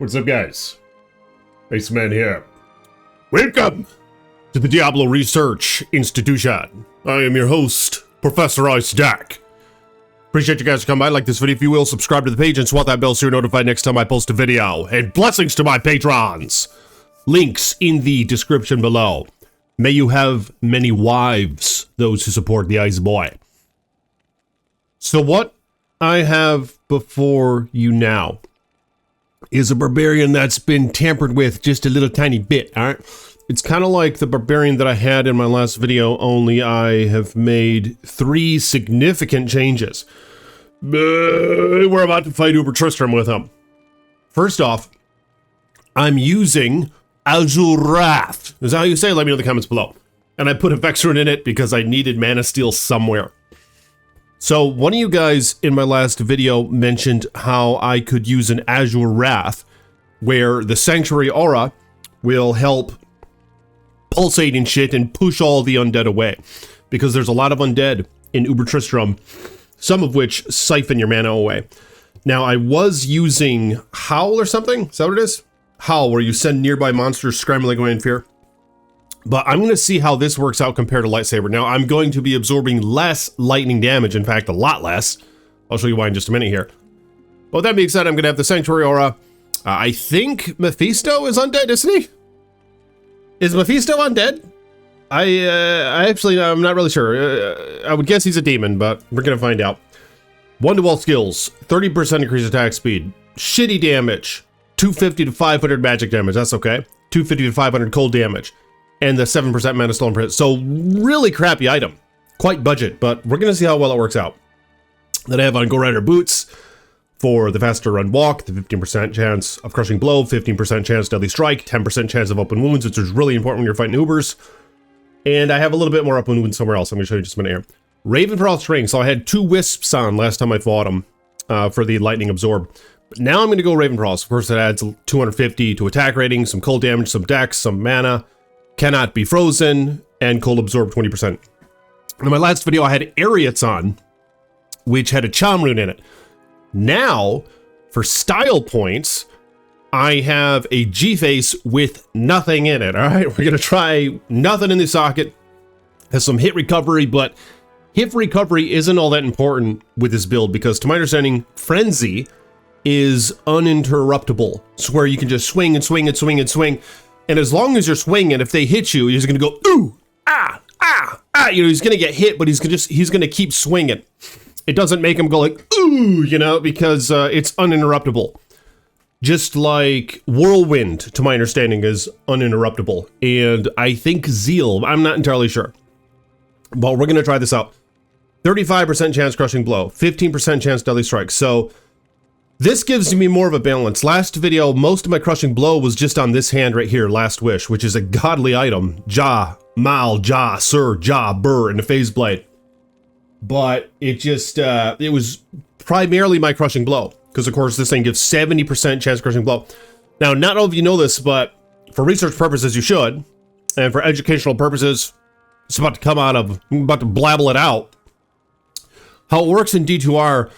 What's up, guys? Iceman here. Welcome to the Diablo Research Institution. I am your host, Professor Ice Dak. Appreciate you guys for coming by. Like this video if you will, subscribe to the page and swat that bell so you're notified next time I post a video. And blessings to my patrons. Links in the description below. May you have many wives, those who support the Ice Boy. So what I have before you now is a barbarian that's been tampered with just a little tiny bit, alright? It's kind of like the barbarian that I had in my last video, only I have made 3 significant changes. We're about to fight Uber Tristram with him. First off, I'm using Azure Wrath. Is that how you say it? Let me know in the comments below. And I put a Vexrun in it because I needed Mana Steel somewhere. So one of you guys in my last video mentioned how I could use an Azure Wrath where the Sanctuary Aura will help pulsate and shit and push all the undead away. Because there's a lot of undead in Uber Tristram, some of which siphon your mana away. Now I was using Howl or something, is that what it is? Howl, where you send nearby monsters scrambling away in fear. But I'm going to see how this works out compared to Lightsaber. Now, I'm going to be absorbing less lightning damage, in fact, a lot less. I'll show you why in just a minute here. But with that being said, I'm going to have the Sanctuary Aura. I think Mephisto is undead, isn't he? Is Mephisto undead? I'm not really sure. I would guess he's a demon, but we're going to find out. 1-to-all skills, 30% increased attack speed, shitty damage, 250 to 500 magic damage, that's okay. 250 to 500 cold damage. And the 7% Mana Stone print. So really crappy item. Quite budget, but we're going to see how well it works out. Then I have on Go Rider Boots for the faster run walk, the 15% chance of crushing blow, 15% chance deadly strike, 10% chance of open wounds, which is really important when you're fighting Ubers. And I have a little bit more open wounds somewhere else. I'm going to show you just a minute here. Raven Frost Ring. So I had 2 Wisps on last time I fought them for the Lightning Absorb. But now I'm going to go Raven Frost. Of course, it adds 250 to attack rating, some cold damage, some dex, some mana. Cannot be frozen, and cold absorb 20%. In my last video, I had Ariots on, which had a Charm Rune in it. Now, for style points, I have a G-Face with nothing in it, alright? We're going to try nothing in the socket. Has some hit recovery, but hit recovery isn't all that important with this build, because to my understanding, Frenzy is uninterruptible. So where you can just swing and swing and swing and swing. And as long as you're swinging, if they hit you, he's going to go, ooh, ah, ah, ah. You know, he's going to get hit, but he's going to keep swinging. It doesn't make him go like, ooh, you know, because it's uninterruptible. Just like Whirlwind, to my understanding, is uninterruptible. And I think Zeal, I'm not entirely sure. But we're going to try this out. 35% chance crushing blow, 15% chance deadly strike. So this gives me more of a balance. Last video, most of my crushing blow was just on this hand right here, Last Wish, which is a godly item. Ja, Mal, Ja, Sir, Ja, Burr, and the Phase Blade. But it just, it was primarily my crushing blow. Because of course this thing gives 70% chance crushing blow. Now, not all of you know this, but for research purposes you should. And for educational purposes, it's about to come out of, I'm about to blabble it out. How it works in D2R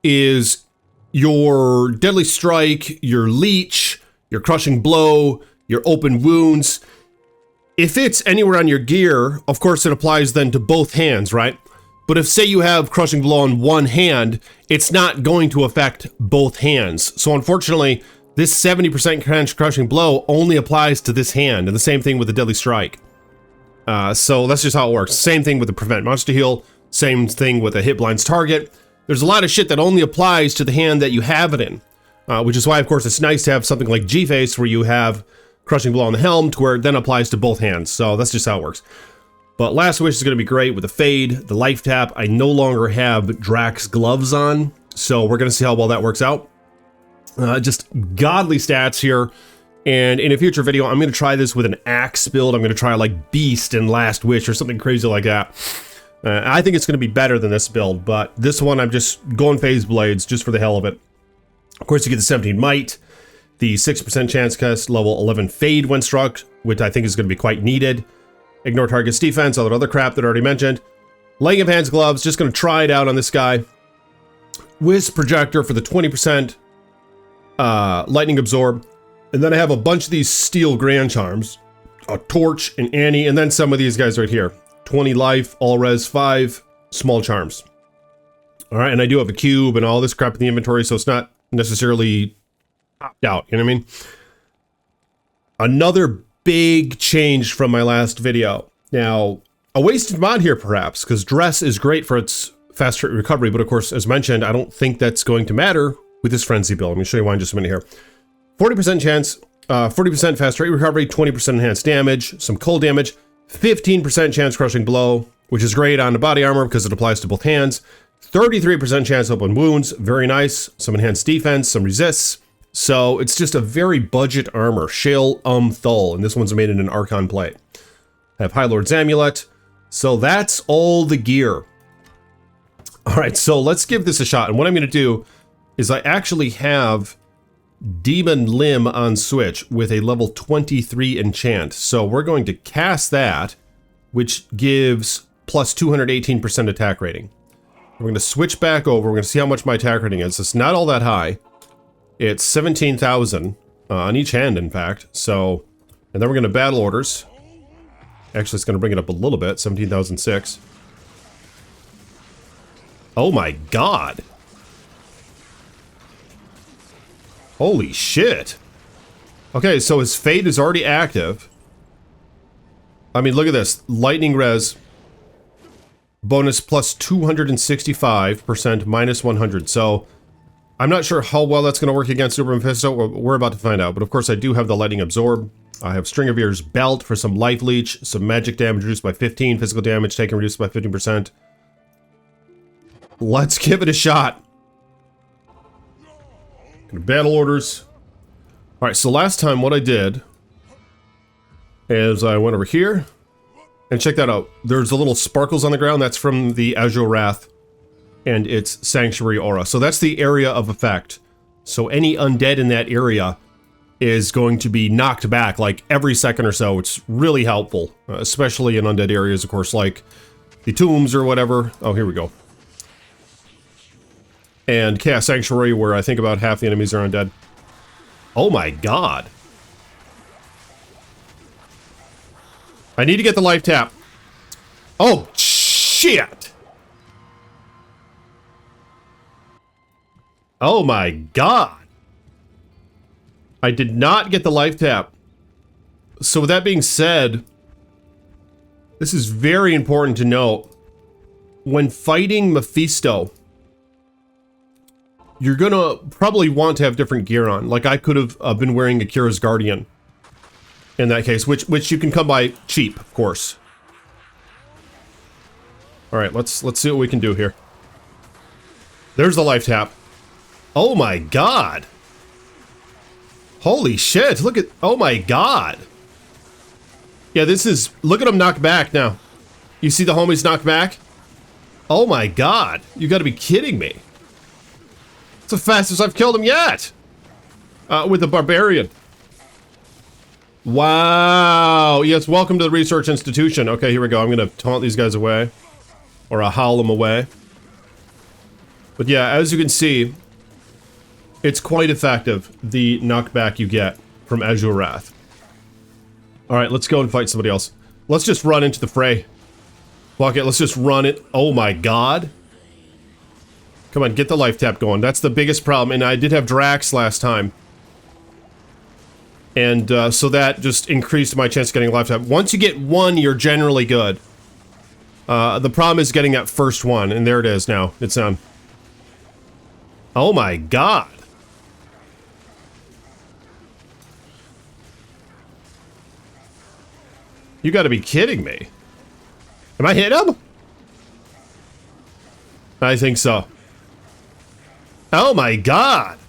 is your deadly strike, your leech, your crushing blow, your open wounds. If it's anywhere on your gear, of course it applies then to both hands, right? But if say you have crushing blow on one hand, it's not going to affect both hands. So unfortunately, this 70% crushing blow only applies to this hand, and the same thing with the deadly strike. So that's just how it works. Same thing with the prevent monster heal, same thing with a hit blinds target. There's a lot of shit that only applies to the hand that you have it in, which is why, of course, it's nice to have something like G-Face where you have crushing blow on the helm to where it then applies to both hands. So that's just how it works. But Last Wish is going to be great with the Fade, the Life Tap. I no longer have Drax gloves on, so we're going to see how well that works out. Just godly stats here. And in a future video, I'm going to try this with an Axe build. I'm going to try like Beast and Last Wish or something crazy like that. I think it's going to be better than this build, but this one I'm just going Phase Blades just for the hell of it. Of course, you get the 17 Might, the 6% chance cast, level 11 Fade when struck, which I think is going to be quite needed. Ignore target's defense, all that other crap that I already mentioned. Laying of Hands gloves, just going to try it out on this guy. Wisp projector for the 20% lightning absorb, and then I have a bunch of these steel grand charms, a torch, an Annie, and then some of these guys right here. 20 life, all res 5, small charms. All right, and I do have a cube and all this crap in the inventory, so it's not necessarily topped out, you know what I mean? Another big change from my last video. Now, a wasted mod here perhaps, because dress is great for its fast rate recovery, but of course, as mentioned, I don't think that's going to matter with this frenzy build. Let me show you why in just a minute here. 40% chance, 40% fast rate recovery, 20% enhanced damage, some cold damage, 15% chance crushing blow, which is great on the body armor because it applies to both hands, 33% chance open wounds, very nice, some enhanced defense, some resists. So it's just a very budget armor, Shale Thul, and this one's made in an Archon plate. I have High Lord's Amulet, so that's all the gear. All right, so let's give this a shot, and what I'm going to do is I actually have Demon Limb on Switch with a level 23 enchant, so we're going to cast that, which gives plus 218% attack rating. We're going to switch back over, we're going to see how much my attack rating is. It's not all that high. It's 17,000 on each hand, in fact. So, and then we're going to battle orders. Actually, it's going to bring it up a little bit, 17,006. Oh my god. Holy shit. Okay, so his fate is already active. I mean, look at this. Lightning res. Bonus plus 265%, minus 100. So, I'm not sure how well that's going to work against Uber Mephisto. We're about to find out. But of course, I do have the Lightning Absorb. I have String of Ears Belt for some Life Leech, some magic damage reduced by 15, physical damage taken reduced by 15%. Let's give it a shot. Battle orders. Alright, so last time what I did is I went over here and check that out. There's a little sparkles on the ground. That's from the Azure Wrath and its Sanctuary Aura. So that's the area of effect. So any undead in that area is going to be knocked back like every second or so. It's really helpful, especially in undead areas, of course, like the tombs or whatever. Oh, here we go. And Chaos Sanctuary, where I think about half the enemies are undead. Oh my god. I need to get the life tap. Oh, shit. Oh my god. I did not get the life tap. So with that being said, this is very important to note. When fighting Mephisto, you're gonna probably want to have different gear on. Like I could have been wearing Akira's Guardian in that case, which you can come by cheap, of course. All right, let's see what we can do here. There's the life tap. Oh my god. Holy shit, look at, oh my god. Yeah, this is, look at him knock back now. You see the homies knock back? Oh my god, you gotta be kidding me. It's the fastest I've killed him yet! With the Barbarian. Wow, yes, welcome to the Research Institution. Okay, here we go, I'm gonna taunt these guys away. Or howl them away. But yeah, as you can see, it's quite effective, the knockback you get from Azure Wrath. Alright, let's go and fight somebody else. Let's just run into the fray. Fuck it, let's just run it. Oh my god. Come on, get the life tap going. That's the biggest problem, and I did have Drax last time. And so that just increased my chance of getting a life tap. Once you get one, you're generally good. The problem is getting that first one, and there it is now. It's on. Oh my god. You gotta be kidding me. Am I hit him? I think so. Oh my god.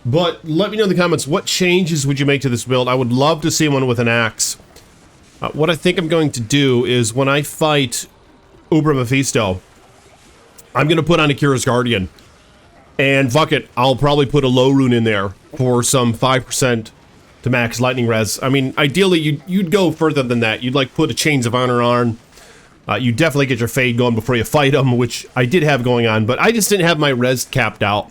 But let me know in the comments, what changes would you make to this build? I would love to see one with an axe. What I think I'm going to do is when I fight Uber Mephisto, I'm going to put on Akira's Guardian. And fuck it, I'll probably put a low rune in there for some 5% to max lightning res. I mean, ideally, you'd go further than that. You'd like put a Chains of Honor on. You definitely get your Fade going before you fight them, which I did have going on, but I just didn't have my res capped out.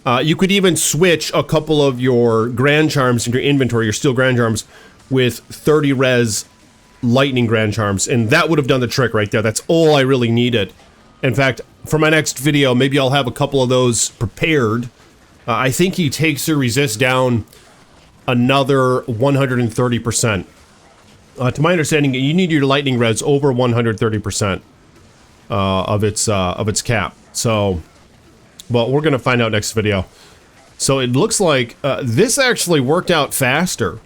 You could even switch a couple of your Grand Charms in your inventory, your Steel Grand Charms, with 30 res Lightning Grand Charms, and that would have done the trick right there. That's all I really needed. In fact, for my next video, maybe I'll have a couple of those prepared. I think he takes your resist down another 130%. To my understanding, you need your Lightning res over 130% of its cap. So, well, we're gonna find out next video. So it looks like this actually worked out faster.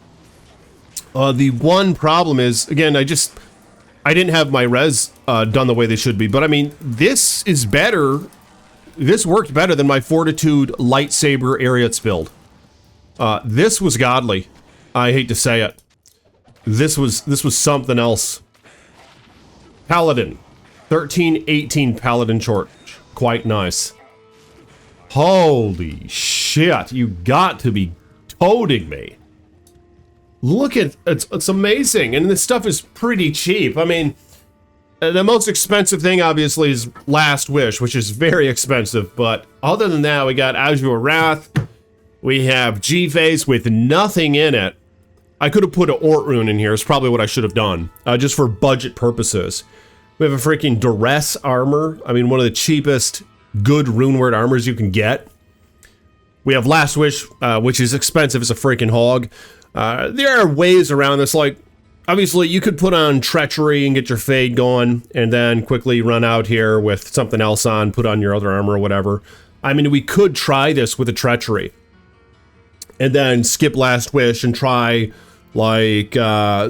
The one problem is, again, I didn't have my res done the way they should be, but I mean, this is better. This worked better than my Fortitude Lightsaber Ariats build. This was godly. I hate to say it. This was something else. Paladin. 1318 Paladin Charge. Quite nice. Holy shit, you got to be toting me. Look at, it's amazing, and this stuff is pretty cheap. I mean, the most expensive thing, obviously, is Last Wish, which is very expensive, but other than that, we got Azure Wrath, we have G-Phase with nothing in it. I could have put an Ort Rune in here, is probably what I should have done, just for budget purposes. We have a freaking Duress armor, I mean, one of the cheapest good Runeword armors you can get. We have Last Wish, which is expensive as a freaking hog. There are ways around this, like, obviously you could put on Treachery and get your Fade going, and then quickly run out here with something else on, put on your other armor or whatever. I mean, we could try this with a Treachery, and then skip Last Wish and try, like,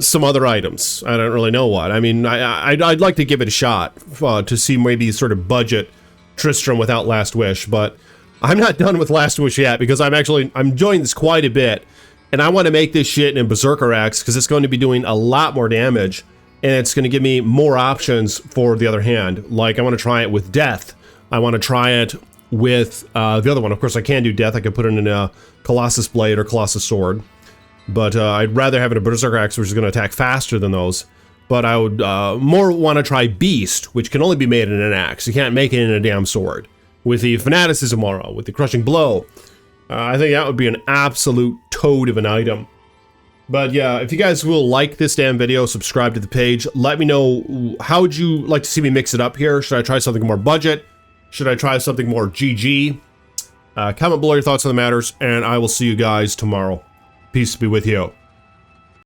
some other items. I don't really know what. I mean, I'd like to give it a shot to see maybe sort of budget Tristram without Last Wish, but I'm not done with Last Wish yet, because I'm enjoying this quite a bit, and I want to make this shit in Berserker Axe, because it's going to be doing a lot more damage, and it's going to give me more options for the other hand. Like, I want to try it with Death. I want to try it with the other one. Of course, I can do Death. I could put it in a Colossus Blade or Colossus Sword, but I'd rather have it in a Berserker Axe, which is going to attack faster than those. But I would more want to try Beast, which can only be made in an axe. You can't make it in a damn sword. With the Fanaticism Aura, with the Crushing Blow, I think that would be an absolute toad of an item. But yeah, if you guys will like this damn video, subscribe to the page. Let me know, how would you like to see me mix it up here? Should I try something more budget? Should I try something more GG? Comment below your thoughts on the matters, and I will see you guys tomorrow. Peace be with you.